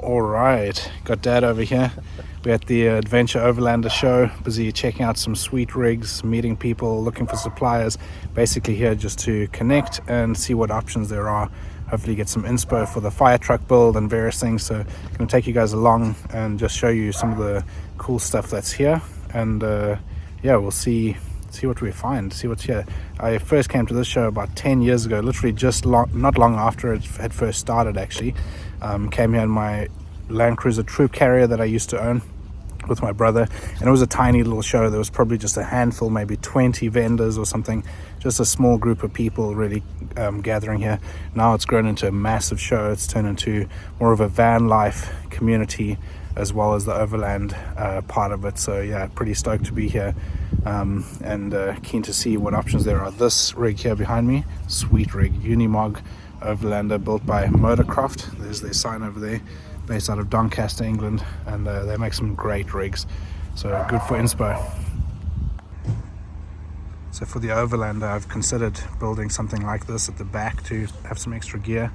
All right, got Dad over here. We're at the Adventure Overland Show, busy checking out some sweet rigs, meeting people, looking for suppliers. Basically here just to connect and see what options there are. Hopefully get some inspo for the fire truck build and various things. So I'm going to take you guys along and just show you some of the cool stuff that's here. And yeah, we'll see what we find, see what's here. I first came to this show about 10 years ago, literally just not long after it had first started actually. Came here in my Land Cruiser troop carrier that I used to own with my brother, and it was a tiny little show. There was probably just a handful, maybe 20 vendors or something, just a small group of people really gathering here. Now it's grown into a massive show. It's turned into more of a van life community as well as the overland part of it. So yeah, pretty stoked to be here and keen to see what options there are. This rig here behind me, sweet rig, Unimog Overlander built by Motorcraft. There's their sign over there, based out of Doncaster, England, and they make some great rigs, so good for inspo. So for the Overlander, I've considered building something like this at the back to have some extra gear,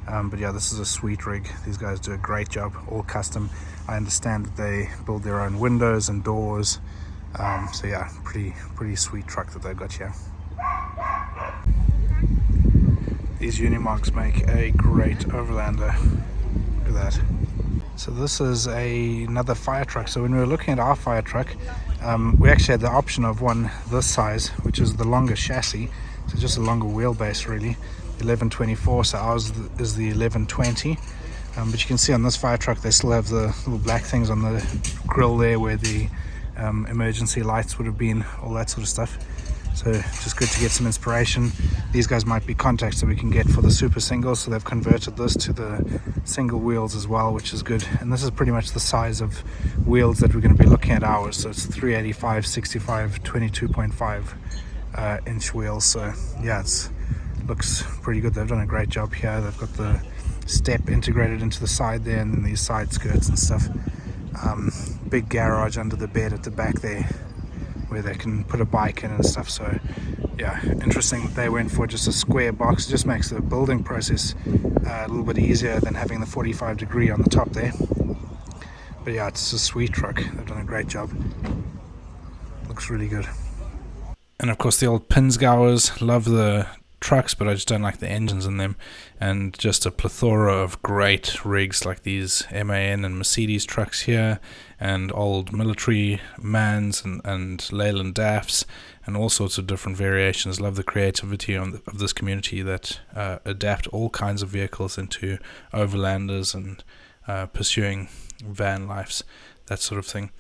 but yeah, this is a sweet rig. These guys do a great job, all custom. I understand that they build their own windows and doors, so yeah, pretty sweet truck that they've got here. These Unimogs make a great Overlander. Look at that. So this is another fire truck. So when we were looking at our fire truck, we actually had the option of one this size, which is the longer chassis, so just a longer wheelbase really, 1124. So ours is the 1120. But you can see on this fire truck they still have the little black things on the grill there where the emergency lights would have been, all that sort of stuff. So just good to get some inspiration. These guys might be contacts that we can get for the super singles, so they've converted this to the single wheels as well, which is good. And this is pretty much the size of wheels that we're going to be looking at ours. So it's 385, 65, 22.5 inch wheels. So yeah, it looks pretty good. They've done a great job here. They've got the step integrated into the side there, and then these side skirts and stuff. Big garage under the bed at the back there, where they can put a bike in and stuff. So yeah, interesting that they went for just a square box. It just makes the building process a little bit easier than having the 45-degree on the top there. But yeah, it's a sweet truck. They've done a great job. Looks really good. And of course the old Pinsgauers, love the trucks, but I just don't like the engines in them. And just a plethora of great rigs like these MAN and Mercedes trucks here, and old military Mans and Leyland DAFs, and all sorts of different variations. Love the creativity of this community that adapt all kinds of vehicles into overlanders and pursuing van lives, that sort of thing.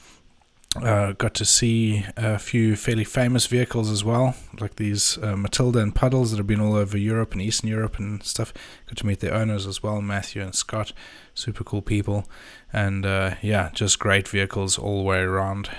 Got to see a few fairly famous vehicles as well, like these Matilda and Puddles that have been all over Europe and Eastern Europe and stuff. Got to meet their owners as well, Matthew and Scott. Super cool people. And yeah, just great vehicles all the way around.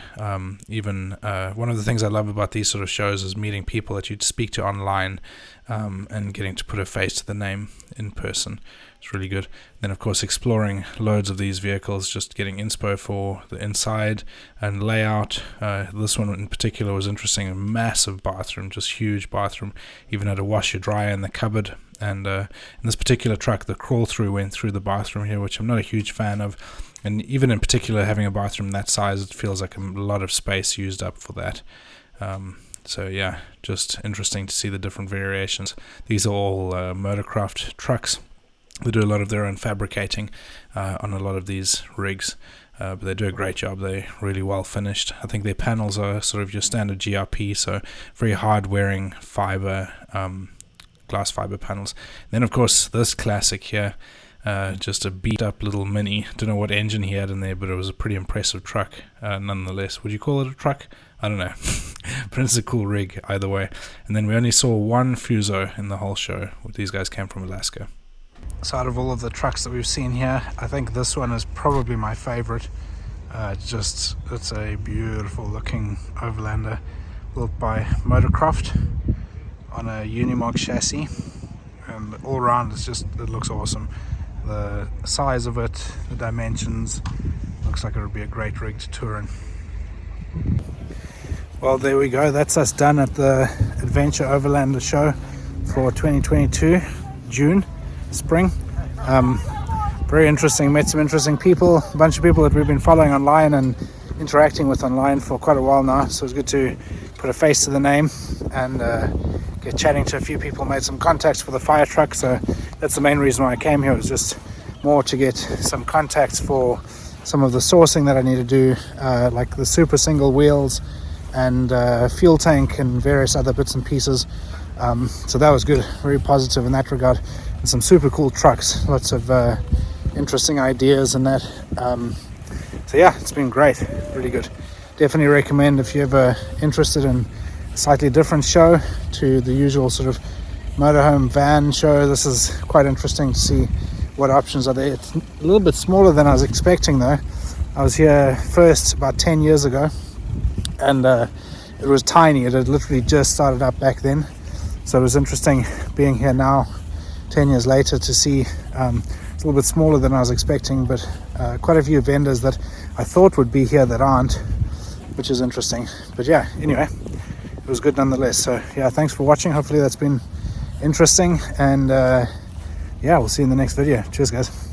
Even one of the things I love about these sort of shows is meeting people that you'd speak to online and getting to put a face to the name in person. It's really good. Then of course exploring loads of these vehicles, just getting inspo for the inside and layout. This one in particular was interesting. A massive bathroom, just huge bathroom. Even had a washer dryer in the cupboard. And in this particular truck, the crawl through went through the bathroom here, which I'm not a huge fan of. And even in particular, having a bathroom that size, it feels like a lot of space used up for that. So yeah, just interesting to see the different variations. These are all Motorcraft trucks. They do a lot of their own fabricating on a lot of these rigs, but they do a great job. They're really well finished. I think their panels are sort of your standard GRP, so very hard wearing fiber, glass fiber panels. Then of course this classic here, just a beat up little Mini. Don't know what engine he had in there, but it was a pretty impressive truck nonetheless. Would you call it a truck? I don't know. But it's a cool rig either way. And then we only saw one Fuso in the whole show. These guys came from Alaska. So out of all of the trucks that we've seen here, I think this one is probably my favorite. It's a beautiful looking Overlander built by Motorcraft on a Unimog chassis, and all around it looks awesome. The size of it, the dimensions, looks like it would be a great rig to tour in. Well, there we go. That's us done at the Adventure Overland Show for 2022, June, spring. very interesting. Met some interesting people, a bunch of people that we've been following online and interacting with online for quite a while now, so it was good to put a face to the name and get chatting to a few people. Made some contacts for the fire truck, so that's the main reason why I came here, was just more to get some contacts for some of the sourcing that I need to do, like the super single wheels and fuel tank and various other bits and pieces. So that was good, very positive in that regard, and some super cool trucks, lots of interesting ideas and that. So yeah, it's been great, really good. Definitely recommend if you're ever interested in a slightly different show to the usual sort of motorhome van show. This is quite interesting to see what options are there. It's a little bit smaller than I was expecting though. I was here first about 10 years ago, and it was tiny. It had literally just started up back then, so it was interesting being here now 10 years later to see it's a little bit smaller than I was expecting, but quite a few vendors that I thought would be here that aren't, which is interesting. But yeah, anyway, it was good nonetheless. So yeah, thanks for watching. Hopefully that's been interesting, and yeah, we'll see you in the next video. Cheers guys.